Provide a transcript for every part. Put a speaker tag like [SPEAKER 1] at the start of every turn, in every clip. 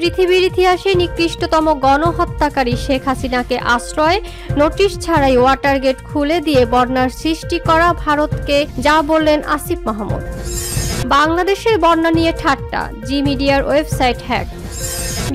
[SPEAKER 1] পৃথিবীর ইতিহাসে নিকৃষ্টতম গণহত্যাকারী শেখ হাসিনাকে আশ্রয়, নোটিশ ছাড়াই ওয়াটারগেট খুলে দিয়ে বন্যার সৃষ্টি করা ভারতকে যা বললেন আসিফ মাহমুদ। বাংলাদেশের বন্যা নিয়ে ঠাট্টা, জি মিডিয়ার ওয়েবসাইট হ্যাক।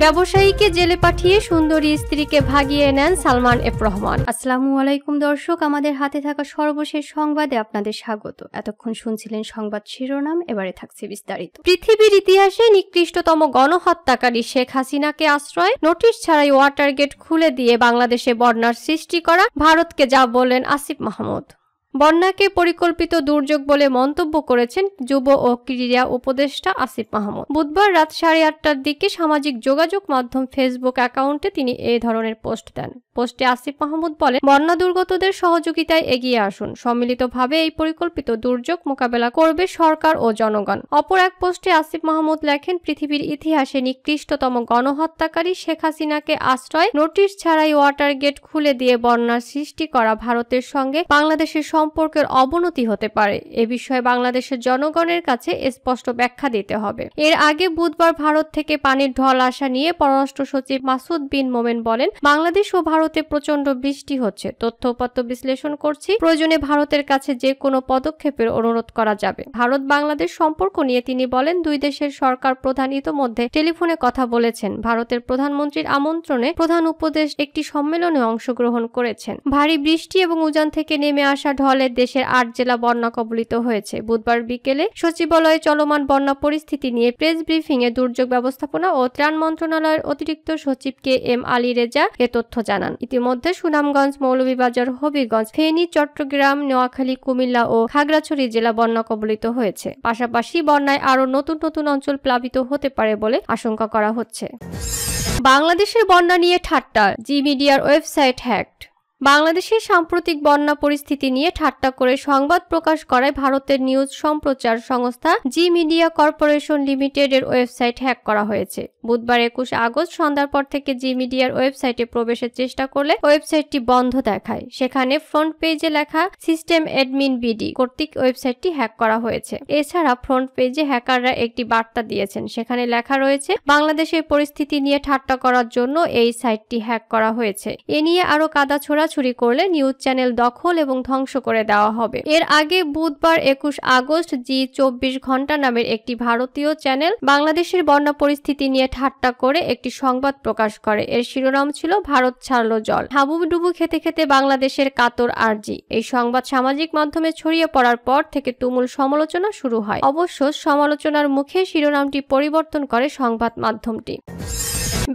[SPEAKER 1] ব্যবসায়ীকে জেলে পাঠিয়ে সুন্দরী স্ত্রীকে ভাগিয়ে নেন সালমান এফ রহমান। আসসালামু আলাইকুম দর্শক, আমাদের হাতে থাকা সর্বশেষ সংবাদে আপনাদের স্বাগত। এতক্ষণ শুনছিলেন সংবাদ শিরোনাম, এবারে থাকছে বিস্তারিত। পৃথিবীর ইতিহাসে নিকৃষ্টতম গণহত্যাকারী শেখ হাসিনাকে আশ্রয়, নোটিশ ছাড়াই ওয়াটারগেট খুলে দিয়ে বাংলাদেশে বন্যার সৃষ্টি করা ভারতকে যা বললেন আসিফ মাহমুদ। বন্যাকে পরিকল্পিত দুর্যোগ বলে মন্তব্য করেছেন যুব ও ক্রীড়া উপদেষ্টা আসিফ মাহমুদ। বুধবার রাত 8:30টার দিকে সামাজিক যোগাযোগ মাধ্যম ফেসবুক অ্যাকাউন্টে তিনি এই ধরনের পোস্ট দেন। পোস্টে আসিফ মাহমুদ বলেন, বন্যা দুর্গতদের সহযোগিতায় এগিয়ে আসুন, সম্মিলিতভাবে এই পরিকল্পিত দুর্যোগ মোকাবেলা করবে সরকার ও জনগণ। অপর এক পোস্টে আসিফ মাহমুদ লেখেন, পৃথিবীর ইতিহাসে নিকৃষ্টতম গণহত্যাকারী শেখ হাসিনাকে আশ্রয়, নোটিশ ছাড়াই ওয়াটারগেট খুলে দিয়ে বন্যার সৃষ্টি করা ভারতের সঙ্গে বাংলাদেশের সম্পর্কের অবনতি হতে পারে। এ বিষয়ে বাংলাদেশের জনগণের কাছে স্পষ্ট ব্যাখ্যা দিতে হবে। এর আগে বুধবার ভারত থেকে পানির ঢল আসা নিয়ে পররাষ্ট্র সচিব মাসুদ বিন মোমেন বলেন, বাংলাদেশ ও ভারতে প্রচন্ড বৃষ্টি হচ্ছে, তথ্য-উপাত্ত বিশ্লেষণ করছি, প্রয়োজনে ভারতের কাছে যে কোনো পদক্ষেপের অনুরোধ করা যাবে। ভারত বাংলাদেশ সম্পর্ক নিয়ে তিনি বলেন, দুই দেশের সরকার প্রধান ইতোমধ্যে টেলিফোনে কথা বলেছেন। ভারতের প্রধানমন্ত্রীর আমন্ত্রণে প্রধান উপদেষ্টা একটি সম্মেলনে অংশগ্রহণ করেছেন। ভারী বৃষ্টি এবং উজান থেকে নেমে আসা ঢলে দেশের 8 জেলা বন্যা কবলিত হয়েছে। বুধবার বিকেলে সচিবালয়ে চলমান বন্যা পরিস্থিতি নিয়ে প্রেস ব্রিফিং এ দুর্যোগ ব্যবস্থাপনা ও ত্রাণ মন্ত্রণালয়ের অতিরিক্ত সচিব কে এম আলী রেজা এ তথ্য জানান। ইতিমধ্যে সুনামগঞ্জ, মৌলভীবাজার, হবিগঞ্জ, ফেনী, চট্টগ্রাম, নোয়াখালী, কুমিল্লা ও খাগড়াছড়ি জেলা বন্যা কবলিত হয়েছে। পাশাপাশি বন্যায় আরও নতুন নতুন অঞ্চল প্লাবিত হতে পারে বলে আশঙ্কা করা হচ্ছে। বাংলাদেশের বন্যা নিয়ে ঠাট্টা, জি মিডিয়ার ওয়েবসাইট হ্যাকড। বাংলাদেশের সাম্প্রতিক বন্যা পরিস্থিতি নিয়ে ঠাট্টা করে সংবাদ প্রকাশ করায় ভারতের নিউজ সম্প্রচার সংস্থা জি মিডিয়া কর্পোরেশন লিমিটেড এর ওয়েবসাইট হ্যাক করা হয়েছে। বুধবার 21 আগস্ট সন্ধ্যার পর থেকে জি মিডিয়ার ওয়েবসাইটে প্রবেশের চেষ্টা করলে ওয়েবসাইটটি বন্ধ দেখায়। সেখানে ফ্রন্ট পেজে লেখা সিস্টেম অ্যাডমিন বিডি কর্তৃক ওয়েবসাইটটি হ্যাক করা হয়েছে। এছাড়া ফ্রন্ট পেজে হ্যাকাররা একটি বার্তা দিয়েছেন, সেখানে লেখা রয়েছে, বাংলাদেশের পরিস্থিতি নিয়ে ঠাট্টা করার জন্য এই সাইটটি হ্যাক করা হয়েছে। এ নিয়ে আরো কাদা ছোড়াছুড়ি করলে নিউজ চ্যানেল দখল এবং ধ্বংস করে দেওয়া হবে। এর আগে বুধবার 21 আগস্ট জি 24 ঘন্টা নামের একটি ভারতীয় চ্যানেল বাংলাদেশের বন্যা পরিস্থিতি নিয়ে ঠাট্টা করে একটি সংবাদ প্রকাশ করে। এর শিরোনাম ছিল, ভারত ছাড়লো জল, হাবুডুবু খেতে খেতে বাংলাদেশের কাতর আরজি। এই সংবাদ সামাজিক মাধ্যমে ছড়িয়ে পড়ার পর থেকে তুমুল সমালোচনা শুরু হয়। অবশ্য সমালোচনার মুখে শিরোনামটি পরিবর্তন করে সংবাদ মাধ্যমটি।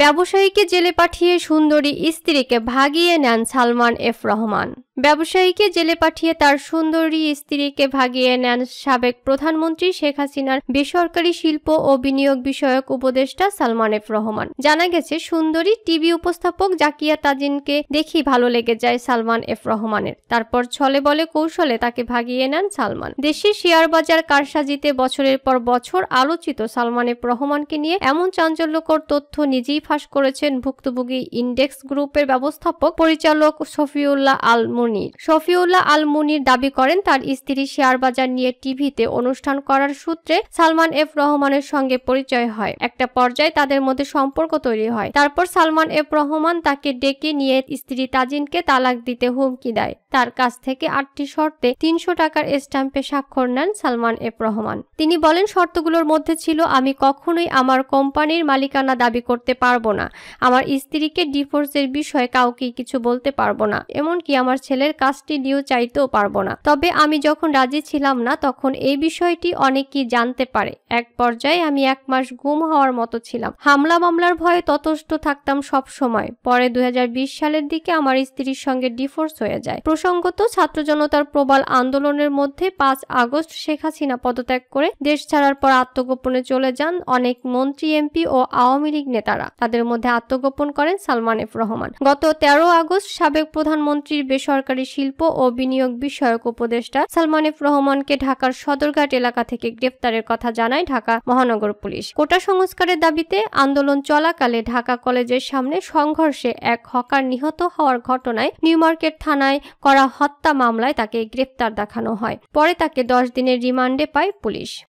[SPEAKER 1] ব্যবসায়ীকে জেলে পাঠিয়ে সুন্দরী স্ত্রীকে ভাগিয়ে নেন সালমান এফ রহমান। ব্যবসায়ীকে জেলে পাঠিয়ে তার সুন্দরী স্ত্রীকে ভাগিয়ে নেন সাবেক প্রধানমন্ত্রী শেখ হাসিনার বেসরকারি শিল্প ও বিনিয়োগ বিষয়ক উপদেষ্টা সালমান এফ রহমান। জানা গেছে, সুন্দরী টিভি উপস্থাপক জাকিয়া তাজিনকে দেখি ভালো লেগে যায় সালমান এফ রহমানের। তারপর ছলে বলে কৌশলে তাকে ভাগিয়ে নেন সালমান। দেশের শেয়ার বাজার কারসাজিতে বছরের পর বছর আলোচিত সালমান এফ রহমানকে নিয়ে এমন চাঞ্চল্যকর তথ্য নিজেই ফাঁস করেছেন ভুক্তভোগী ইন্ডেক্স গ্রুপের ব্যবস্থাপক পরিচালক শফিউল্লাহ আল মুনির। শফিউল্লাহ আল মুনির দাবি করেন, তার স্ত্রী শেয়ার বাজার নিয়ে টিভিতে অনুষ্ঠান করার সূত্রে সালমান এফ রহমানের সঙ্গে পরিচয় হয়। একটা পর্যায়ে তাদের মধ্যে সম্পর্ক তৈরি হয়। তারপর সালমান এফ রহমান তাকে ডেকে নিয়ে স্ত্রী তাজিনকে তালাক দিতে হুমকি দেয়। তার কাছ থেকে 8টি শর্তে 300 টাকার স্ট্যাম্পে স্বাক্ষর নেন সালমান এফ রহমান। তিনি বলেন, শর্তগুলোর মধ্যে ছিল, আমি কখনোই আমার কোম্পানির মালিকানা দাবি করতে পারবো না, আমার স্ত্রীকে ডিভোর্সের বিষয়ে কাউকে কিছু বলতে পারবো না, এমনকি আমার ছেলের কাস্টডিও চাইতেও পারবো না। তবে আমি যখন রাজি ছিলাম না, তখন এই বিষয়টি অনেকেই জানতে পারে। এক পর্যায়ে আমি 1 মাস গুম হওয়ার মতো ছিলাম। হামলা মামলার ভয়ে ততস্থ থাকতাম সব সময়। পরে 2020 সালের দিকে আমার স্ত্রীর সঙ্গে ডিভোর্স হয়ে যায়। প্রসঙ্গত, ছাত্র জনতার প্রবল আন্দোলনের মধ্যে 5 আগস্ট শেখ হাসিনা পদত্যাগ করে দেশ ছাড়ার পর আত্মগোপনে চলে যান অনেক মন্ত্রী, এমপি ও আওয়ামী লীগ নেতারা। তাদের মধ্যে আত্মগোপন করেন সালমান এফ রহমান। গত 13 আগস্ট সাবেক প্রধানমন্ত্রীর বেসরকারি শিল্প ও বিনিয়োগ বিষয়ক উপদেষ্টা সালমান এফ রহমানকে ঢাকার সদরঘাট এলাকা থেকে গ্রেফতারের কথা জানায় ঢাকা মহানগর পুলিশ। কোটা সংস্কারের দাবিতে আন্দোলন চলাকালে ঢাকা কলেজের সামনে সংঘর্ষে এক হকার নিহত হওয়ার ঘটনায় নিউ মার্কেট থানায় করা হত্যা মামলায় তাকে গ্রেফতার দেখানো হয়। পরে তাকে 10 দিনের রিমান্ডে পায় পুলিশ।